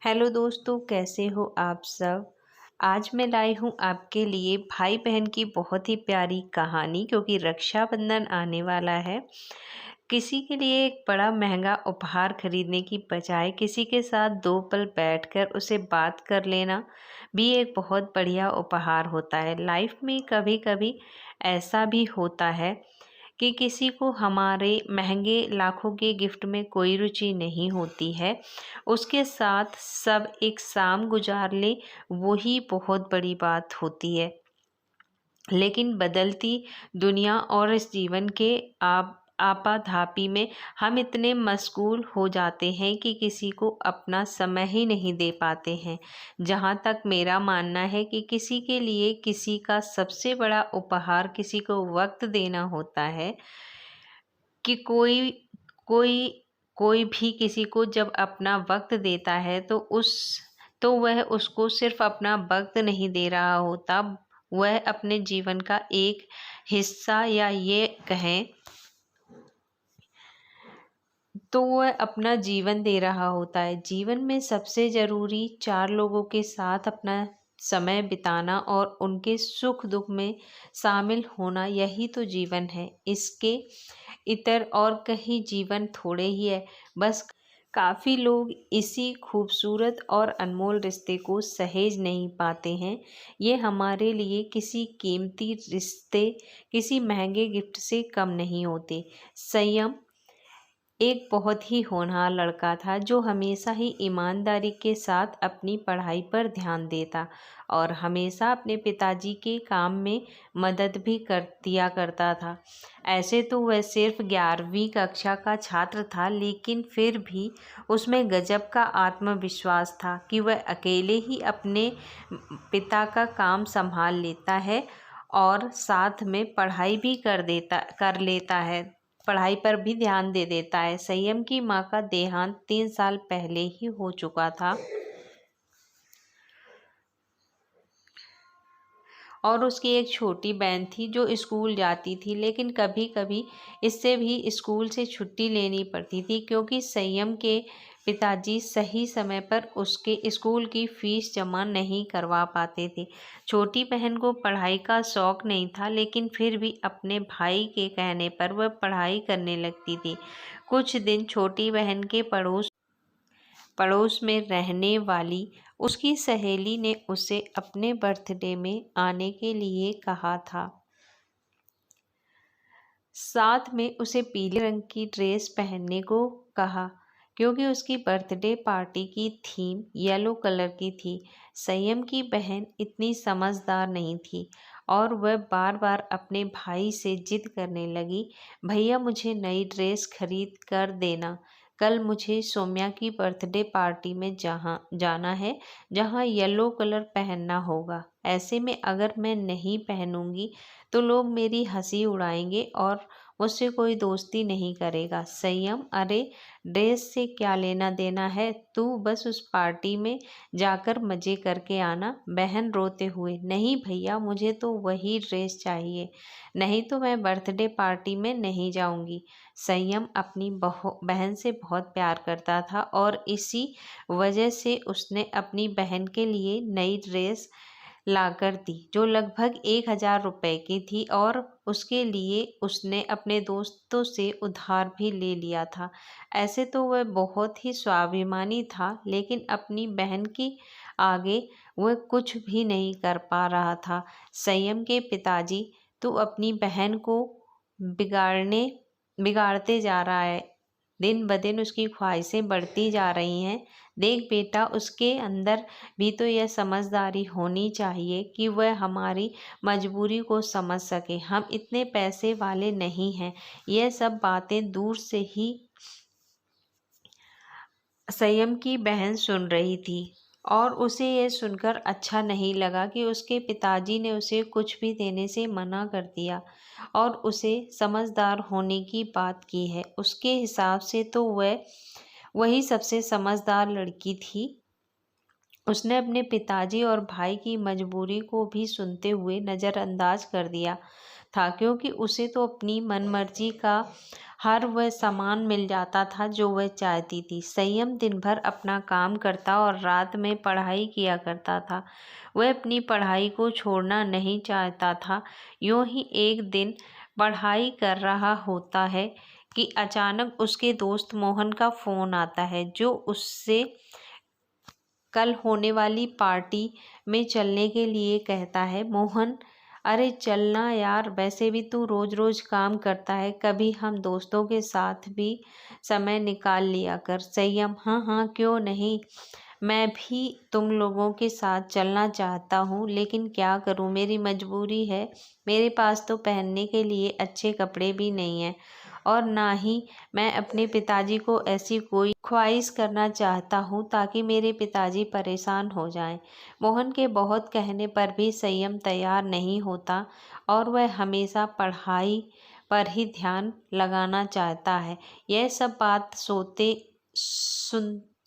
Hello दोस्तों, कैसे हो आप सब। आज मैं लाई हूँ आपके लिए भाई बहन की बहुत ही प्यारी कहानी, क्योंकि रक्षाबंधन आने वाला है। किसी के लिए एक बड़ा महंगा उपहार खरीदने की बजाय किसी के साथ 2 पल बैठकर उसे बात कर लेना भी एक बहुत बढ़िया उपहार होता है। लाइफ में कभी कभी ऐसा भी होता है कि किसी को हमारे महंगे लाखों के गिफ्ट में कोई रुचि नहीं होती है, उसके साथ सब एक शाम गुजार ले, वही बहुत बड़ी बात होती है। लेकिन बदलती दुनिया और इस जीवन के आप आपाधापी में हम इतने मशगूल हो जाते हैं कि किसी को अपना समय ही नहीं दे पाते हैं। जहाँ तक मेरा मानना है कि किसी के लिए किसी का सबसे बड़ा उपहार किसी को वक्त देना होता है। कि कोई कोई भी किसी को जब अपना वक्त देता है तो वह उसको सिर्फ अपना वक्त नहीं दे रहा होता, वह अपने जीवन का एक हिस्सा, या ये कहें तो वह अपना जीवन दे रहा होता है। जीवन में सबसे ज़रूरी 4 लोगों के साथ अपना समय बिताना और उनके सुख दुख में शामिल होना, यही तो जीवन है। इसके इतर और कहीं जीवन थोड़े ही है। बस काफ़ी लोग इसी खूबसूरत और अनमोल रिश्ते को सहेज नहीं पाते हैं। ये हमारे लिए किसी कीमती रिश्ते, किसी महंगे गिफ्ट से कम नहीं होते। संयम एक बहुत ही होनहार लड़का था, जो हमेशा ही ईमानदारी के साथ अपनी पढ़ाई पर ध्यान देता और हमेशा अपने पिताजी के काम में मदद भी कर दिया करता था। ऐसे तो वह सिर्फ 11वीं कक्षा का छात्र था, लेकिन फिर भी उसमें गजब का आत्मविश्वास था कि वह अकेले ही अपने पिता का काम संभाल लेता है और साथ में कर लेता है, पढ़ाई पर भी ध्यान दे देता है। संयम की माँ का देहांत 3 साल पहले ही हो चुका था और उसकी एक छोटी बहन थी जो स्कूल जाती थी, लेकिन कभी कभी इससे भी स्कूल से छुट्टी लेनी पड़ती थी, क्योंकि संयम के पिताजी सही समय पर उसके स्कूल की फीस जमा नहीं करवा पाते थे। छोटी बहन को पढ़ाई का शौक नहीं था, लेकिन फिर भी अपने भाई के कहने पर वह पढ़ाई करने लगती थी। कुछ दिन छोटी बहन के पड़ोस में रहने वाली उसकी सहेली ने उसे अपने बर्थडे में आने के लिए कहा था। साथ में उसे पीले रंग की ड्रेस पहनने को कहा, क्योंकि उसकी बर्थडे पार्टी की थीम येलो कलर की थी। संयम की बहन इतनी समझदार नहीं थी और वह बार बार अपने भाई से जिद करने लगी, भैया मुझे नई ड्रेस खरीद कर देना, कल मुझे सौम्या की बर्थडे पार्टी में जाना है जहाँ येलो कलर पहनना होगा। ऐसे में अगर मैं नहीं पहनूंगी तो लोग मेरी हंसी उड़ाएंगे और मुझसे कोई दोस्ती नहीं करेगा। संयम, अरे ड्रेस से क्या लेना देना है, तू बस उस पार्टी में जाकर मज़े करके आना। बहन रोते हुए, नहीं भैया मुझे तो वही ड्रेस चाहिए, नहीं तो मैं बर्थडे पार्टी में नहीं जाऊंगी। संयम अपनी बहन से बहुत प्यार करता था और इसी वजह से उसने अपनी बहन के लिए नई ड्रेस लाकर दी, जो लगभग 1000 रुपये की थी, और उसके लिए उसने अपने दोस्तों से उधार भी ले लिया था। ऐसे तो वह बहुत ही स्वाभिमानी था, लेकिन अपनी बहन की आगे वह कुछ भी नहीं कर पा रहा था। संयम के पिताजी, तू अपनी बहन को बिगाड़ते जा रहा है, दिन ब दिन उसकी ख्वाहिशें बढ़ती जा रही हैं। देख बेटा, उसके अंदर भी तो यह समझदारी होनी चाहिए कि वह हमारी मजबूरी को समझ सके। हम इतने पैसे वाले नहीं हैं। यह सब बातें दूर से ही संयम की बहन सुन रही थी और उसे यह सुनकर अच्छा नहीं लगा कि उसके पिताजी ने उसे कुछ भी देने से मना कर दिया और उसे समझदार होने की बात की है। उसके हिसाब से तो वही सबसे समझदार लड़की थी। उसने अपने पिताजी और भाई की मजबूरी को भी सुनते हुए नज़रअंदाज कर दिया। था, क्योंकि उसे तो अपनी मनमर्जी का हर वह सामान मिल जाता था जो वह चाहती थी। संयम दिन भर अपना काम करता और रात में पढ़ाई किया करता था। वह अपनी पढ़ाई को छोड़ना नहीं चाहता था। यूं ही एक दिन पढ़ाई कर रहा होता है कि अचानक उसके दोस्त मोहन का फ़ोन आता है, जो उससे कल होने वाली पार्टी में चलने के लिए कहता है। मोहन, अरे चलना यार, वैसे भी तू रोज रोज काम करता है, कभी हम दोस्तों के साथ भी समय निकाल लिया कर। संयम, हाँ हाँ क्यों नहीं, मैं भी तुम लोगों के साथ चलना चाहता हूँ, लेकिन क्या करूँ, मेरी मजबूरी है। मेरे पास तो पहनने के लिए अच्छे कपड़े भी नहीं हैं, और ना ही मैं अपने पिताजी को ऐसी कोई ख्वाहिश करना चाहता हूँ ताकि मेरे पिताजी परेशान हो जाएं। मोहन के बहुत कहने पर भी संयम तैयार नहीं होता और वह हमेशा पढ़ाई पर ही ध्यान लगाना चाहता है। यह सब बात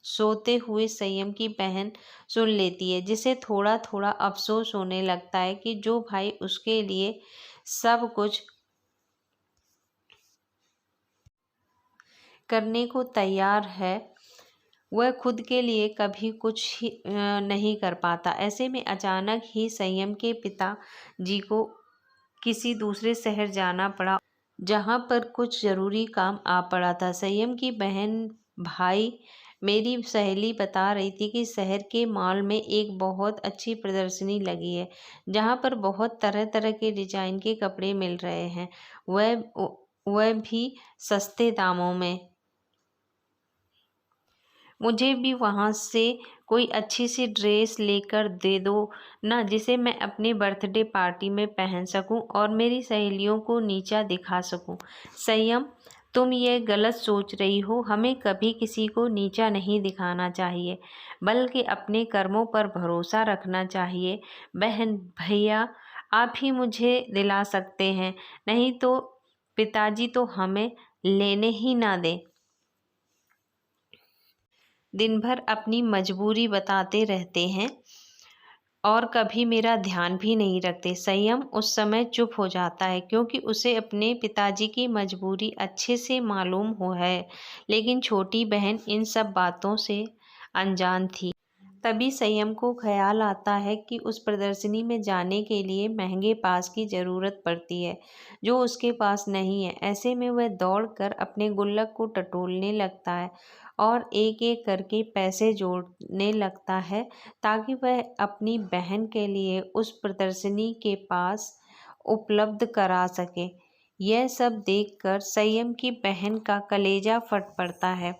सोते हुए संयम की बहन सुन लेती है, जिसे थोड़ा थोड़ा अफसोस होने लगता है कि जो भाई उसके लिए सब कुछ करने को तैयार है, वह खुद के लिए कभी कुछ ही नहीं कर पाता। ऐसे में अचानक ही संयम के पिताजी को किसी दूसरे शहर जाना पड़ा, जहाँ पर कुछ ज़रूरी काम आ पड़ा था। संयम की बहन, भाई, मेरी सहेली बता रही थी कि शहर के मॉल में एक बहुत अच्छी प्रदर्शनी लगी है, जहाँ पर बहुत तरह तरह के डिजाइन के कपड़े मिल रहे हैं, वह भी सस्ते दामों में। मुझे भी वहाँ से कोई अच्छी सी ड्रेस लेकर दे दो ना, जिसे मैं अपने बर्थडे पार्टी में पहन सकूं और मेरी सहेलियों को नीचा दिखा सकूं। संयम, तुम ये गलत सोच रही हो। हमें कभी किसी को नीचा नहीं दिखाना चाहिए, बल्कि अपने कर्मों पर भरोसा रखना चाहिए। बहन, भैया आप ही मुझे दिला सकते हैं, नहीं तो पिताजी तो हमें लेने ही ना दें। दिन भर अपनी मजबूरी बताते रहते हैं और कभी मेरा ध्यान भी नहीं रखते। संयम उस समय चुप हो जाता है, क्योंकि उसे अपने पिताजी की मजबूरी अच्छे से मालूम हो है, लेकिन छोटी बहन इन सब बातों से अनजान थी। तभी संयम को ख्याल आता है कि उस प्रदर्शनी में जाने के लिए महंगे पास की ज़रूरत पड़ती है, जो उसके पास नहीं है। ऐसे में वह दौड़कर अपने गुल्लक को टटोलने लगता है और एक एक करके पैसे जोड़ने लगता है, ताकि वह अपनी बहन के लिए उस प्रदर्शनी के पास उपलब्ध करा सके। यह सब देखकर संयम की बहन का कलेजा फट पड़ता है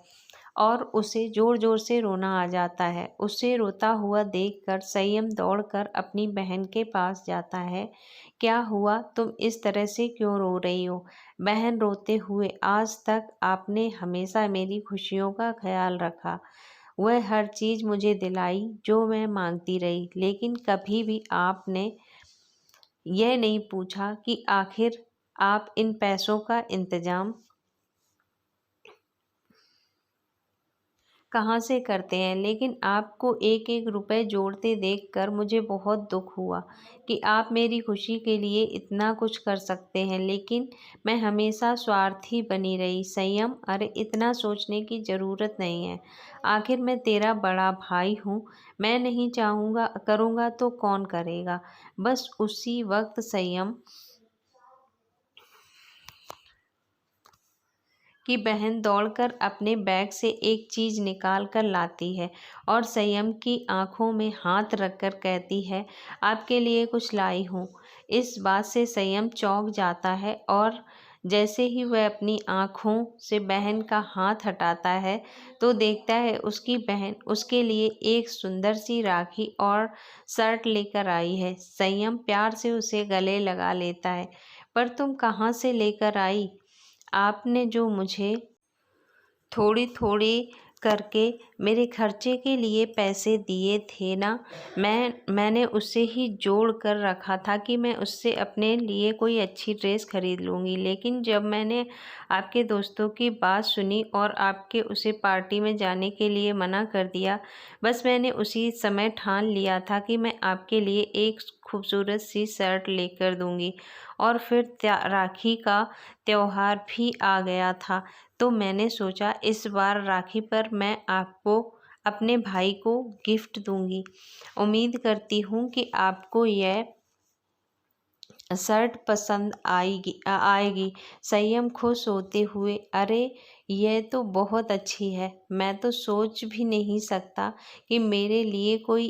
और उसे ज़ोर ज़ोर से रोना आ जाता है। उसे रोता हुआ देखकर संयम दौड़कर अपनी बहन के पास जाता है। क्या हुआ, तुम इस तरह से क्यों रो रही हो? बहन रोते हुए, आज तक आपने हमेशा मेरी खुशियों का ख्याल रखा। वह हर चीज़ मुझे दिलाई जो मैं मांगती रही, लेकिन कभी भी आपने यह नहीं पूछा कि आखिर आप इन पैसों का इंतज़ाम कहाँ से करते हैं। लेकिन आपको एक एक रुपए जोड़ते देखकर मुझे बहुत दुख हुआ कि आप मेरी खुशी के लिए इतना कुछ कर सकते हैं, लेकिन मैं हमेशा स्वार्थी बनी रही। संयम, अरे इतना सोचने की ज़रूरत नहीं है, आखिर मैं तेरा बड़ा भाई हूँ। मैं नहीं चाहूँगा करूँगा तो कौन करेगा। बस उसी वक्त संयम की बहन दौड़कर अपने बैग से एक चीज़ निकाल कर लाती है और संयम की आंखों में हाथ रखकर कहती है, आपके लिए कुछ लाई हूँ। इस बात से संयम चौंक जाता है और जैसे ही वह अपनी आंखों से बहन का हाथ हटाता है, तो देखता है उसकी बहन उसके लिए एक सुंदर सी राखी और शर्ट लेकर आई है। संयम प्यार से उसे गले लगा लेता है। पर तुम कहाँ से लेकर आई? आपने जो मुझे थोड़ी थोड़ी करके मेरे खर्चे के लिए पैसे दिए थे ना, मैंने उसे ही जोड़ कर रखा था कि मैं उससे अपने लिए कोई अच्छी ड्रेस खरीद लूँगी। लेकिन जब मैंने आपके दोस्तों की बात सुनी और आपके उसे पार्टी में जाने के लिए मना कर दिया, बस मैंने उसी समय ठान लिया था कि मैं आपके लिए एक खूबसूरत सी शर्ट लेकर दूँगी। और फिर राखी का त्योहार भी आ गया था, तो मैंने सोचा इस बार राखी पर मैं आपको अपने भाई को गिफ्ट दूंगी। उम्मीद करती हूँ कि आपको यह शर्ट पसंद आएगी। संयम खुश होते हुए, अरे यह तो बहुत अच्छी है, मैं तो सोच भी नहीं सकता कि मेरे लिए कोई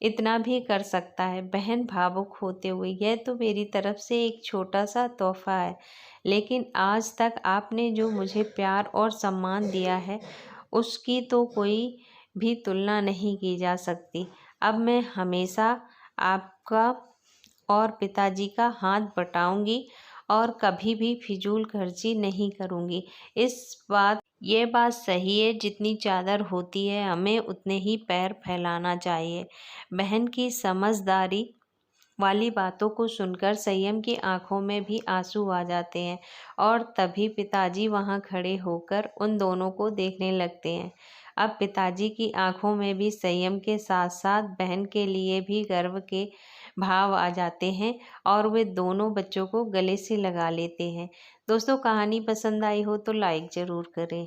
इतना भी कर सकता है। बहन भावुक होते हुए, यह तो मेरी तरफ से एक छोटा सा तोहफा है, लेकिन आज तक आपने जो मुझे प्यार और सम्मान दिया है उसकी तो कोई भी तुलना नहीं की जा सकती। अब मैं हमेशा आपका और पिताजी का हाथ बटाऊंगी और कभी भी फिजूल खर्ची नहीं करूंगी। ये बात सही है, जितनी चादर होती है हमें उतने ही पैर फैलाना चाहिए। बहन की समझदारी वाली बातों को सुनकर संयम की आंखों में भी आंसू आ जाते हैं और तभी पिताजी वहां खड़े होकर उन दोनों को देखने लगते हैं। अब पिताजी की आंखों में भी संयम के साथ साथ बहन के लिए भी गर्व के भाव आ जाते हैं और वे दोनों बच्चों को गले से लगा लेते हैं। दोस्तों, कहानी पसंद आई हो तो लाइक ज़रूर करें।